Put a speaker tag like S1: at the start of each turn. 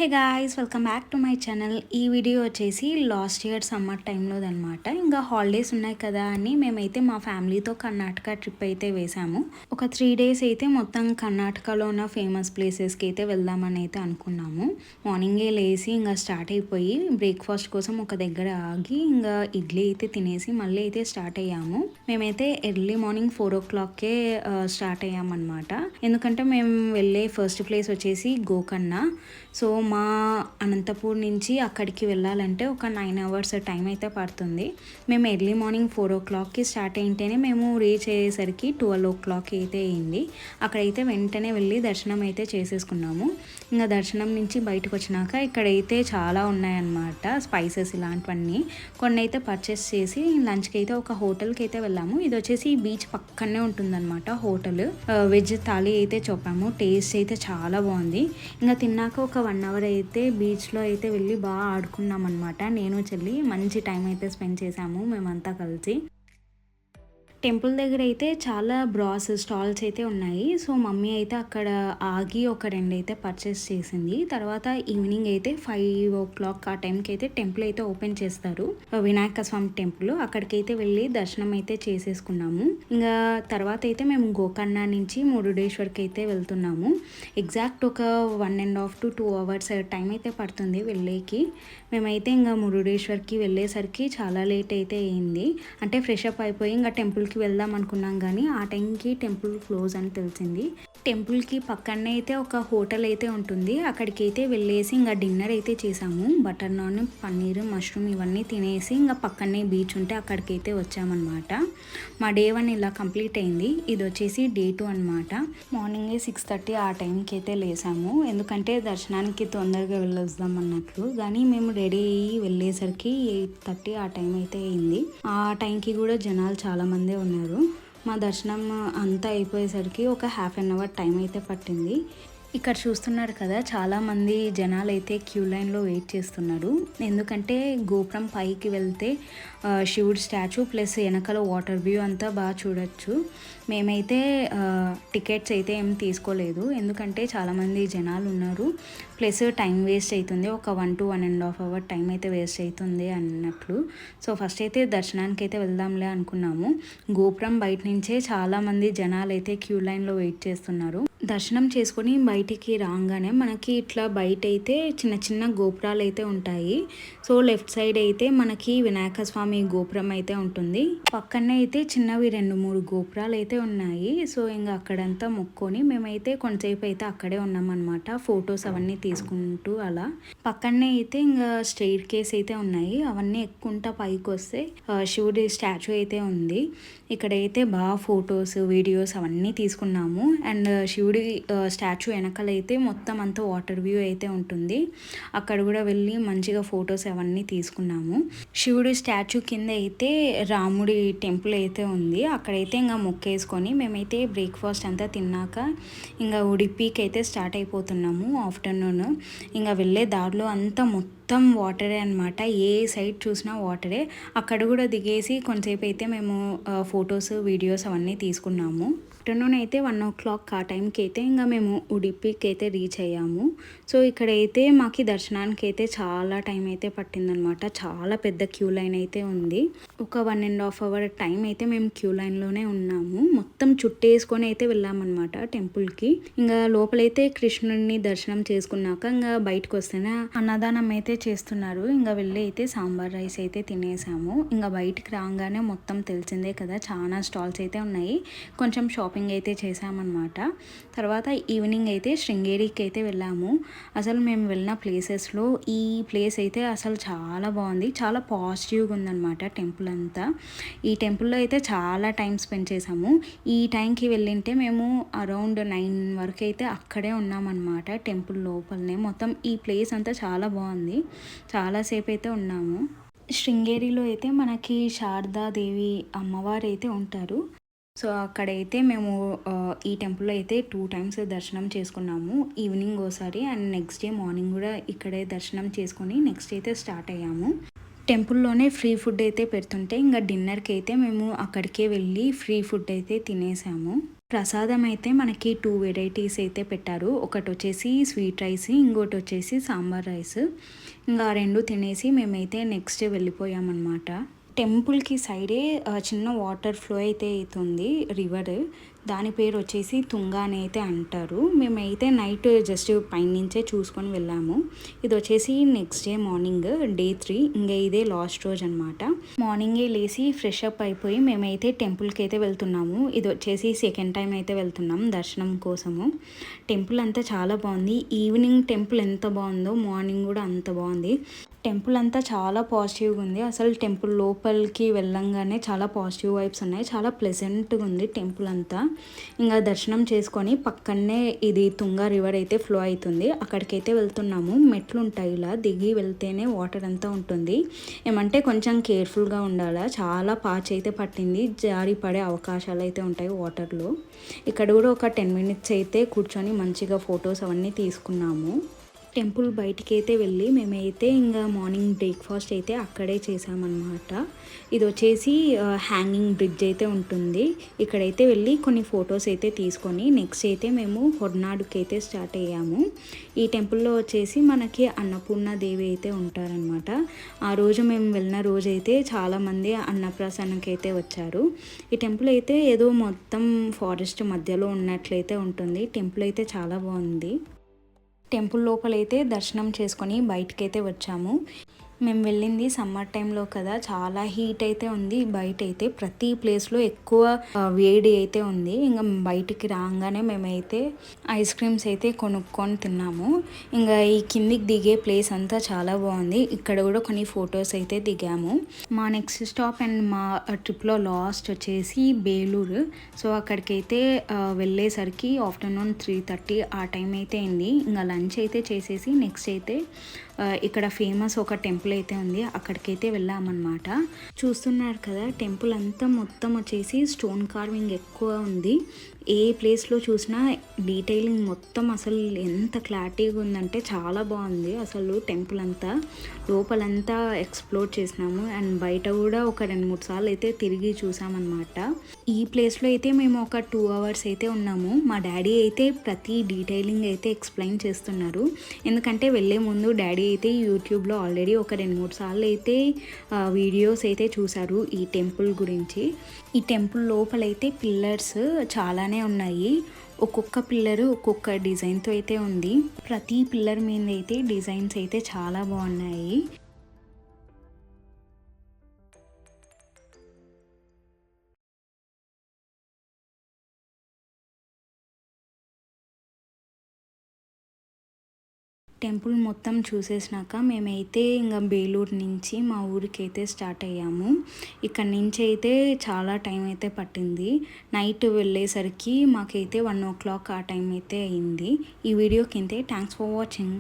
S1: Hey guys, welcome back to my channel. ఈ video వచ్చేసి last year summer టైంలోదనమాట. ఇంకా holidays ఉన్నాయి కదా అని మేమైతే మా ఫ్యామిలీతో కర్ణాటక ట్రిప్ అయితే వేసాము. ఒక 3 days అయితే మొత్తం కర్ణాటకలో ఉన్న ఫేమస్ ప్లేసెస్కి అయితే వెళ్దామని అయితే అనుకున్నాము. మార్నింగే లేసి ఇంకా స్టార్ట్ అయిపోయి బ్రేక్ఫాస్ట్ కోసం ఒక దగ్గర ఆగి ఇంకా ఇడ్లీ అయితే తినేసి మళ్ళీ అయితే స్టార్ట్ అయ్యాము. మేమైతే ఎర్లీ మార్నింగ్ 4 o'clockకే స్టార్ట్ అయ్యామన్నమాట. ఎందుకంటే మేము వెళ్ళే ఫస్ట్ ప్లేస్ వచ్చేసి గోకర్ణ. సో మా అనంతపూర్ నుంచి అక్కడికి వెళ్ళాలంటే ఒక 9 hours టైం అయితే పడుతుంది. మేము ఎర్లీ మార్నింగ్ 4 o'clockకి స్టార్ట్ అయింటేనే మేము రీచ్ అయ్యేసరికి 12 o'clock అయితే అయింది. అక్కడైతే వెంటనే వెళ్ళి దర్శనం అయితే చేసేసుకున్నాము. ఇంకా దర్శనం నుంచి బయటకు వచ్చినాక ఇక్కడైతే చాలా ఉన్నాయన్నమాట, స్పైసెస్ ఇలాంటివన్నీ. కొన్ని అయితే పర్చేస్ చేసి లంచ్కి అయితే ఒక హోటల్కి అయితే వెళ్ళాము. ఇది వచ్చేసి బీచ్ పక్కనే ఉంటుందన్నమాట హోటల్. వెజ్ థాలీ అయితే చెప్పాము. టేస్ట్ అయితే చాలా బాగుంది. ఇంకా తిన్నాక ఒక 1 hour అయితే బీచ్లో అయితే వెళ్ళి బాగా ఆడుకున్నాం అనమాట. నేను చెల్లి మంచి టైం అయితే స్పెండ్ చేసాము మేమంతా కలిసి. టెంపుల్ దగ్గర అయితే చాలా బ్రాస్ స్టాల్స్ అయితే ఉన్నాయి. సో మమ్మీ అయితే అక్కడ ఆగి ఒక 2 అయితే పర్చేస్ చేసింది. తర్వాత ఈవినింగ్ అయితే 5 o'clock ఆ టైంకి అయితే టెంపుల్ అయితే ఓపెన్ చేస్తారు, వినాయక స్వామి టెంపుల్. అక్కడికైతే వెళ్ళి దర్శనం అయితే చేసేసుకున్నాము. ఇంకా తర్వాత అయితే మేము గోకర్ణ నుంచి మురుడేశ్వర్కి అయితే వెళ్తున్నాము. ఎగ్జాక్ట్ ఒక 1.5 to 2 hours టైం అయితే పడుతుంది వెళ్ళేకి. మేమైతే ఇంకా మురుడేశ్వర్కి వెళ్ళేసరికి చాలా లేట్ అయితే అయింది. అంటే ఫ్రెష్ అప్ అయిపోయి ఇంకా టెంపుల్కి వెళ్దాం అనుకున్నాం, కానీ ఆ టైంకి టెంపుల్ క్లోజ్ అని తెలిసింది. టెంపుల్కి పక్కనే అయితే ఒక హోటల్ అయితే ఉంటుంది. అక్కడికి అయితే వెళ్ళేసి ఇంకా డిన్నర్ అయితే చేసాము. బటర్ నాన్, పన్నీర్, మష్రూమ్ ఇవన్నీ తినేసి ఇంకా పక్కనే బీచ్ ఉంటే అక్కడికైతే వచ్చామన్నమాట. మా డే 1 ఇలా కంప్లీట్ అయింది. ఇది వచ్చేసి డే 2 అనమాట. మార్నింగే 6:30 ఆ టైంకి అయితే లేసాము, ఎందుకంటే దర్శనానికి తొందరగా వెళ్ళొద్దాం అన్నట్లు. కానీ మేము రెడీ అయ్యి వెళ్ళేసరికి 8:30 ఆ టైం అయితే అయింది. ఆ టైంకి కూడా జనాలు చాలా మందే ఉన్నారు. మా దర్శనం అంతా అయిపోయేసరికి ఒక 1/2 hour టైం అయితే పట్టింది. ఇక్కడ చూస్తున్నారు కదా, చాలామంది జనాలు అయితే క్యూ లైన్లో వెయిట్ చేస్తున్నారు. ఎందుకంటే గోపురం పైకి వెళ్తే శివుడు స్టాచ్యూ ప్లస్ వెనకాల వాటర్ వ్యూ అంతా బాగా చూడొచ్చు. మేమైతే టికెట్స్ అయితే ఏం తీసుకోలేదు, ఎందుకంటే చాలామంది జనాలు ఉన్నారు, ప్లస్ టైం వేస్ట్ అవుతుంది. ఒక 1 to 1.5 hour టైం అయితే వేస్ట్ అవుతుంది అన్నట్లు. సో ఫస్ట్ అయితే దర్శనానికి అయితే వెళ్దాంలే అనుకున్నాము. గోపురం బయట నుంచే చాలామంది జనాలు అయితే క్యూ లైన్లో వెయిట్ చేస్తున్నారు. దర్శనం చేసుకొని బయటికి రాగానే మనకి ఇట్లా బయట అయితే చిన్న చిన్న గోపురాలు అయితే ఉంటాయి. సో లెఫ్ట్ సైడ్ అయితే మనకి వినాయక స్వామి గోపురం అయితే ఉంటుంది. పక్కనే అయితే చిన్నవి 2-3 గోపురాలు అయితే ఉన్నాయి. సో ఇంకా అక్కడంతా మొక్కొని మేమైతే కొంతసేపు అయితే అక్కడే ఉన్నామన్నమాట, ఫొటోస్ అవన్నీ తీసుకుంటూ. అలా పక్కనే అయితే ఇంకా స్టెయిర్ కేస్ అయితే ఉన్నాయి. అవన్నీ ఎక్కుంటా పైకి వస్తే శివుడి స్టాచ్యూ అయితే ఉంది. ఇక్కడైతే బాగా ఫొటోస్, వీడియోస్ అవన్నీ తీసుకున్నాము. అండ్ శివుడి స్టాచ్యూ వెనకాలైతే మొత్తం అంతా వాటర్ వ్యూ అయితే ఉంటుంది. అక్కడ కూడా వెళ్ళి మంచిగా ఫొటోస్ అవన్నీ తీసుకున్నాము. శివుడి స్టాచ్యూ కింద అయితే రాముడి టెంపుల్ అయితే ఉంది. అక్కడైతే ఇంకా మొక్కేసుకొని మేమైతే బ్రేక్ఫాస్ట్ అంతా తిన్నాక ఇంకా ఉడిపికి అయితే స్టార్ట్ అయిపోతున్నాము. ఆఫ్టర్నూన్ ఇంకా వెళ్ళే దారిలో అంతా మొత్తం వాటరే అనమాట. ఏ సైడ్ చూసినా వాటరే. అక్కడ కూడా దిగేసి కొంతసేపు అయితే మేము ఫొటోస్, వీడియోస్ అవన్నీ తీసుకున్నాము. ఆఫ్టర్నూన్ అయితే 1 o'clock ఆ టైంకి అయితే ఇంకా మేము ఉడిపికి అయితే రీచ్ అయ్యాము. సో ఇక్కడైతే మాకు దర్శనానికి అయితే చాలా టైం అయితే పట్టిందనమాట. చాలా పెద్ద క్యూ లైన్ అయితే ఉంది. ఒక 1.5 hour టైం అయితే మేము క్యూ లైన్లోనే ఉన్నాము. మొత్తం చుట్టేసుకొని అయితే వెళ్ళామన్నమాట టెంపుల్కి. ఇంకా లోపలైతే కృష్ణుడిని దర్శనం చేసుకున్నాక ఇంకా బయటకు వస్తేనే అన్నదానం అయితే చేస్తున్నారు. ఇంకా వెళ్ళి అయితే సాంబార్ రైస్ అయితే తినేసాము. ఇంకా బయటికి రాగానే మొత్తం తెలిసిందే కదా, చాలా స్టాల్స్ అయితే ఉన్నాయి. కొంచెం షాపింగ్ అయితే చేసామన్నమాట. తర్వాత ఈవినింగ్ అయితే శృంగేరికి అయితే వెళ్ళాము. అసలు మేము వెళ్ళిన ప్లేసెస్లో ఈ ప్లేస్ అయితే అసలు చాలా బాగుంది. చాలా పాజిటివ్గా ఉందన్నమాట టెంపుల్ అంతా. ఈ టెంపుల్లో అయితే చాలా టైం స్పెండ్ చేసాము. ఈ టైంకి వెళ్ళింటే మేము అరౌండ్ 9 వరకు అయితే అక్కడే ఉన్నామన్నమాట టెంపుల్ లోపలనే. మొత్తం ఈ ప్లేస్ అంతా చాలా బాగుంది. చాలాసేపు అయితే ఉన్నాము. శృంగేరిలో అయితే మనకి శారదాదేవి అమ్మవారు అయితే ఉంటారు. సో అక్కడైతే మేము ఈ టెంపుల్లో అయితే 2 times దర్శనం చేసుకున్నాము. ఈవినింగ్ ఒకసారి అండ్ నెక్స్ట్ డే మార్నింగ్ కూడా ఇక్కడే దర్శనం చేసుకొని నెక్స్ట్ అయితే స్టార్ట్ అయ్యాము. టెంపుల్లోనే ఫ్రీ ఫుడ్ అయితే పెడుతుంటే ఇంకా డిన్నర్కి అయితే మేము అక్కడికే వెళ్ళి ఫ్రీ ఫుడ్ అయితే తినేసాము. ప్రసాదం అయితే మనకి 2 వెరైటీస్ అయితే పెట్టారు. ఒకటి వచ్చేసి స్వీట్ రైస్, ఇంకోటి వచ్చేసి సాంబార్ రైస్. ఇంకా 2 తినేసి మేమైతే నెక్స్ట్ వెళ్ళిపోయామన్నమాట. టెంపుల్కి సైడే చిన్న వాటర్ ఫ్లో అయితే అవుతుంది, రివర్. దాని పేరు వచ్చేసి తుంగా అని అయితే అంటారు. మేమైతే నైట్ జస్ట్ పైనుంచే చూసుకొని వెళ్ళాము. ఇది వచ్చేసి నెక్స్ట్ డే మార్నింగ్, డే 3. ఇంకా ఇదే లాస్ట్ రోజు అనమాట. మార్నింగే లేచి ఫ్రెష్ అప్ అయిపోయి మేమైతే టెంపుల్కి అయితే వెళ్తున్నాము. ఇది వచ్చేసి సెకండ్ టైం అయితే వెళ్తున్నాం దర్శనం కోసము. టెంపుల్ అంతా చాలా బాగుంది. ఈవినింగ్ టెంపుల్ ఎంత బాగుందో మార్నింగ్ కూడా అంత బాగుంది. టెంపుల్ అంతా చాలా పాజిటివ్గా ఉంది. అసలు టెంపుల్ లోపలికి వెళ్ళంగానే చాలా పాజిటివ్ వైబ్స్ ఉన్నాయి. చాలా ప్లెజెంట్గా ఉంది టెంపుల్ అంతా. ఇంకా దర్శనం చేసుకొని పక్కనే ఇది తుంగా రివర్ అయితే ఫ్లో అవుతుంది, అక్కడికైతే వెళ్తున్నాము. మెట్లు ఉంటాయి, ఇలా దిగి వెళ్తేనే వాటర్ అంతా ఉంటుంది. ఏమంటే కొంచెం కేర్ఫుల్గా ఉండాలా, చాలా పాచ్ అయితే పట్టింది, జారి పడే అవకాశాలు అయితే ఉంటాయి వాటర్లో. ఇక్కడ కూడా ఒక 10 minutes అయితే కూర్చొని మంచిగా ఫొటోస్ అవన్నీ తీసుకున్నాము. టెంపుల్ బయటికి అయితే వెళ్ళి మేమైతే ఇంకా మార్నింగ్ బ్రేక్ఫాస్ట్ అయితే అక్కడే చేసామన్నమాట. ఇది వచ్చేసి హ్యాంగింగ్ బ్రిడ్జ్ అయితే ఉంటుంది. ఇక్కడైతే వెళ్ళి కొన్ని ఫొటోస్ అయితే తీసుకొని నెక్స్ట్ అయితే మేము హొర్నాడుకి అయితే స్టార్ట్ అయ్యాము. ఈ టెంపుల్లో వచ్చేసి మనకి అన్నపూర్ణ దేవి అయితే ఉంటారనమాట. ఆ రోజు మేము వెళ్ళిన రోజు అయితే చాలామంది అన్నప్రసన్నకి అయితే వచ్చారు. ఈ టెంపుల్ అయితే ఏదో మొత్తం ఫారెస్ట్ మధ్యలో ఉన్నట్లయితే ఉంటుంది. టెంపుల్ అయితే చాలా బాగుంది. టెంపుల్ లోపలైతే దర్శనం చేసుకొని బయటకైతే వచ్చాము. మేము వెళ్ళింది సమ్మర్ టైంలో కదా, చాలా హీట్ అయితే ఉంది. బయట అయితే ప్రతి ప్లేస్లో ఎక్కువ వేడి అయితే ఉంది. ఇంకా బయటికి రాగానే మేమైతే ఐస్ క్రీమ్స్ అయితే కొనుక్కొని తిన్నాము. ఇంకా ఈ కిందికి దిగే ప్లేస్ అంతా చాలా బాగుంది. ఇక్కడ కూడా కొన్ని ఫొటోస్ అయితే దిగాము. మా నెక్స్ట్ స్టాప్ అండ్ మా ట్రిప్లో లాస్ట్ వచ్చేసి బేలూరు. సో అక్కడికైతే వెళ్ళేసరికి ఆఫ్టర్నూన్ 3:30 ఆ టైం అయితే అయింది. ఇంకా లంచ్ అయితే చేసేసి నెక్స్ట్ అయితే ఇక్కడ ఫేమస్ ఒక టెంపుల్ అయితే ఉంది, అక్కడికైతే వెళ్ళామన్నమాట. చూస్తున్నారు కదా, టెంపుల్ అంతా మొత్తం వచ్చేసి స్టోన్ కార్వింగ్ ఎక్కువ ఉంది. ఏ ప్లేస్లో చూసినా డీటెయిలింగ్ మొత్తం అసలు ఎంత క్లారిటీగా ఉందంటే చాలా బాగుంది. అసలు టెంపుల్ అంతా లోపలంతా ఎక్స్ప్లోర్ చేసినాము. అండ్ బయట కూడా ఒక 2-3 సార్లు అయితే తిరిగి చూసామన్నమాట. ఈ ప్లేస్లో అయితే మేము ఒక 2 hours అయితే ఉన్నాము. మా డాడీ అయితే ప్రతి డీటెయిలింగ్ అయితే ఎక్స్ప్లెయిన్ చేస్తున్నారు. ఎందుకంటే వెళ్ళే ముందు డాడీ అయితే యూట్యూబ్లో ఆల్రెడీ ఒక 2-3 సార్లు అయితే వీడియోస్ అయితే చూశారు ఈ టెంపుల్ గురించి. ఈ టెంపుల్ లోపలైతే పిల్లర్స్ చాలానే ఉన్నాయి. ఒక్కొక్క పిల్లరు ఒక్కొక్క డిజైన్తో అయితే ఉంది. ప్రతి పిల్లర్ మీద అయితే డిజైన్స్ అయితే చాలా బాగున్నాయి. టెంపుల్ మొత్తం చూసేసినాక మేమైతే ఇంకా బేలూరు నుంచి మా ఊరికి అయితే స్టార్ట్ అయ్యాము. ఇక్కడ నుంచి అయితే చాలా టైం అయితే పట్టింది. నైట్ వెళ్ళేసరికి మాకైతే 1 o'clock ఆ టైం అయితే అయింది. ఈ వీడియోకి అయితే థ్యాంక్స్ ఫర్ వాచింగ్.